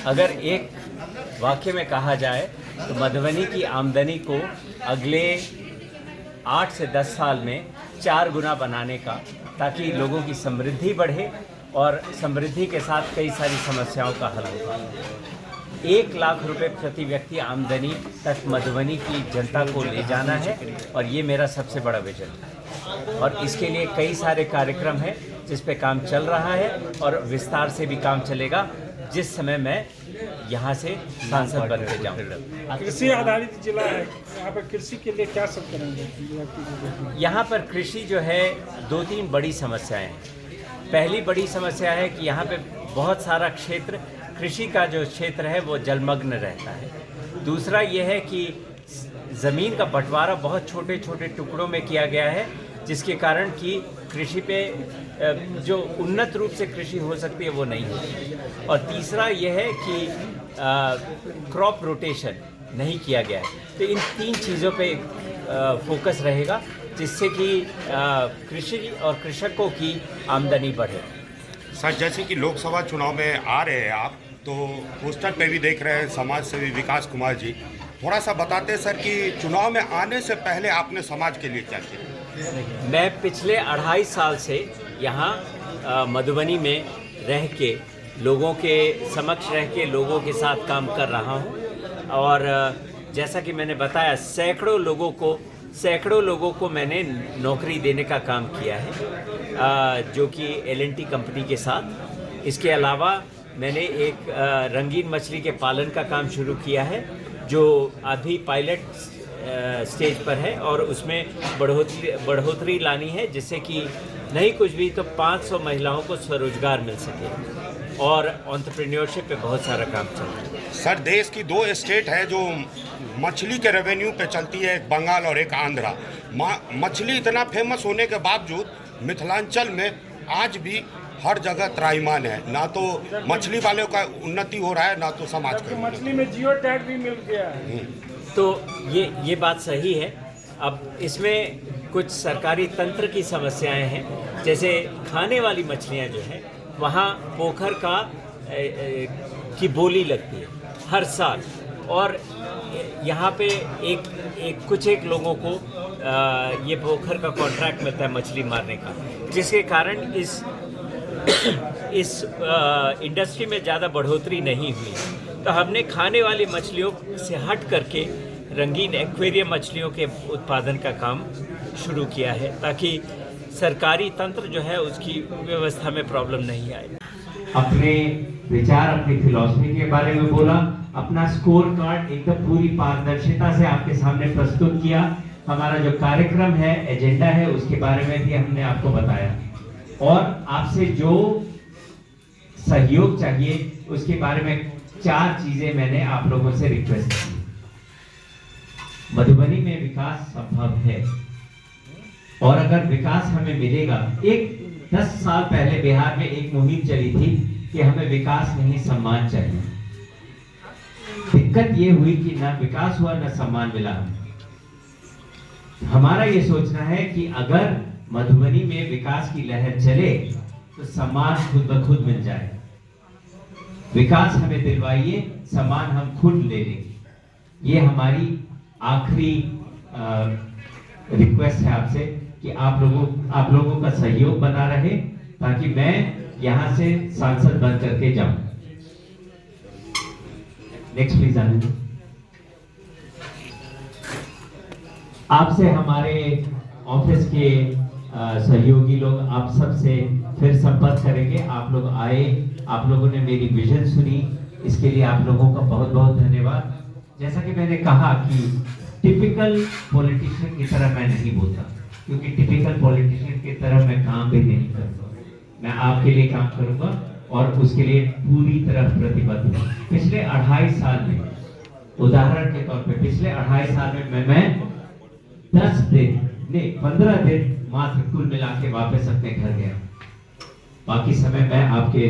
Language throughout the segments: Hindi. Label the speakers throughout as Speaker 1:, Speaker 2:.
Speaker 1: अगर एक वाक्य में कहा जाए तो मधुबनी की आमदनी को अगले 8 से 10 साल में 4 गुना बनाने का, ताकि लोगों की समृद्धि बढ़े और समृद्धि के साथ कई सारी समस्याओं का हल होगा। 1 लाख रुपए प्रति व्यक्ति आमदनी तक मधुबनी की जनता को ले जाना है और ये मेरा सबसे बड़ा विजन है। और इसके लिए कई सारे कार्यक्रम हैं जिस पे काम चल रहा है और विस्तार से भी काम चलेगा जिस समय मैं यहाँ से सांसद बन के जाऊँ।
Speaker 2: कृषि आधारित जिला है, यहाँ पर कृषि के लिए क्या सब करेंगे?
Speaker 1: यहाँ पर कृषि जो है 2-3 बड़ी समस्याएं हैं। पहली बड़ी समस्या है कि यहाँ पे बहुत सारा क्षेत्र, कृषि का जो क्षेत्र है वो जलमग्न रहता है। दूसरा ये है कि ज़मीन का बंटवारा बहुत छोटे छोटे टुकड़ों में किया गया है, जिसके कारण कि कृषि पे जो उन्नत रूप से कृषि हो सकती है वो नहीं है। और तीसरा यह है कि क्रॉप रोटेशन नहीं किया गया है। तो इन 3 चीज़ों पे फोकस रहेगा जिससे कि कृषि और कृषकों की आमदनी बढ़े।
Speaker 3: सर, जैसे कि लोकसभा चुनाव में आ रहे हैं आप, तो पोस्टर पे भी देख रहे हैं समाज सेवी विकास कुमार जी, थोड़ा सा बताते हैं सर कि चुनाव में आने से पहले आपने समाज के लिए क्या किया?
Speaker 1: मैं पिछले 2.5 साल से यहाँ मधुबनी में रह के लोगों के समक्ष रह के लोगों के साथ काम कर रहा हूँ। और जैसा कि मैंने बताया, सैकड़ों लोगों को मैंने नौकरी देने का काम किया है, जो कि L&T कंपनी के साथ। इसके अलावा मैंने एक रंगीन मछली के पालन का काम शुरू किया है, जो अभी पायलट स्टेज पर है और उसमें बढ़ोतरी लानी है, जिससे कि नहीं कुछ भी तो 500 महिलाओं को स्वरोजगार मिल सके। और एंटरप्रेन्योरशिप पे बहुत सारा काम चल रहा है।
Speaker 3: सर, देश की 2 स्टेट है जो मछली के रेवेन्यू पे चलती है, एक बंगाल और एक आंध्रा। मछली इतना फेमस होने के बावजूद मिथिलांचल में आज भी हर जगह त्राईमान है। ना तो मछली वालों का उन्नति हो रहा है, ना तो समाज का।
Speaker 2: मछली में जियो टैग भी मिल गया है।
Speaker 1: तो ये बात सही है। अब इसमें कुछ सरकारी तंत्र की समस्याएं हैं, जैसे खाने वाली मछलियां जो हैं वहाँ पोखर की बोली लगती है हर साल, और यहाँ पे कुछ लोगों को ये पोखर का कॉन्ट्रैक्ट मिलता है मछली मारने का, जिसके कारण इस इंडस्ट्री में ज़्यादा बढ़ोतरी नहीं हुई। तो हमने खाने वाली मछलियों से हट करके रंगीन एक्वेरियम मछलियों के उत्पादन का काम शुरू किया है, ताकि सरकारी तंत्र जो है उसकी व्यवस्था में प्रॉब्लम नहीं आए।
Speaker 4: अपने विचार, अपनी फिलॉसफी के बारे में बोला, अपना स्कोर कार्ड एकदम पूरी पारदर्शिता से आपके सामने प्रस्तुत किया। हमारा जो कार्यक्रम है, एजेंडा है, उसके बारे में भी हमने आपको बताया और आपसे जो सहयोग चाहिए उसके बारे में 4 चीजें मैंने आप लोगों से रिक्वेस्ट की। मधुबनी में विकास संभव है और अगर विकास हमें मिलेगा, 10 साल पहले बिहार में एक मुहिम चली थी कि हमें विकास नहीं सम्मान चाहिए। दिक्कत ये हुई कि ना विकास हुआ ना सम्मान मिला। हमारा ये सोचना है कि अगर मधुबनी में विकास की लहर चले तो सम्मान खुद ब खुद मिल जाए। विकास हमें दिलवाइए, सम्मान हम खुद ले लेंगे। ये हमारी आखिरी रिक्वेस्ट है आपसे कि आप लोगों का सहयोग बना रहे, ताकि मैं यहाँ से सांसद बन करके जाऊं। नेक्स्ट प्लीज आनंद। आपसे हमारे ऑफिस के सहयोगी लोग आप सबसे फिर संपर्क करेंगे। आप लोग आए, आप लोगों ने मेरी विजन सुनी, इसके लिए आप लोगों का बहुत बहुत धन्यवाद। जैसा कि मैंने कहा कि टिपिकल पॉलिटिशियन की तरह मैं नहीं बोलता, क्योंकि टिपिकल पॉलिटिशियन की तरह मैं काम भी नहीं करता। मैं आपके लिए काम करूंगा और उसके लिए पूरी तरह प्रतिबद्ध हूँ। पिछले 2.5 साल में, उदाहरण के तौर पे, पिछले 2.5 साल में मैं 10 दिन नहीं 15 दिन मात्र कुल मिला के वापस अपने घर गया। बाकी समय मैं आपके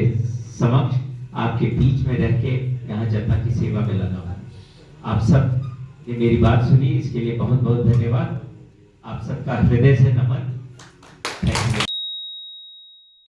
Speaker 4: समक्ष, आपके बीच में रह के यहाँ जनता की सेवा में लगा हूँ। आप सब ने मेरी बात सुनी, इसके लिए बहुत बहुत धन्यवाद। आप सबका हृदय से नमन। Thank you.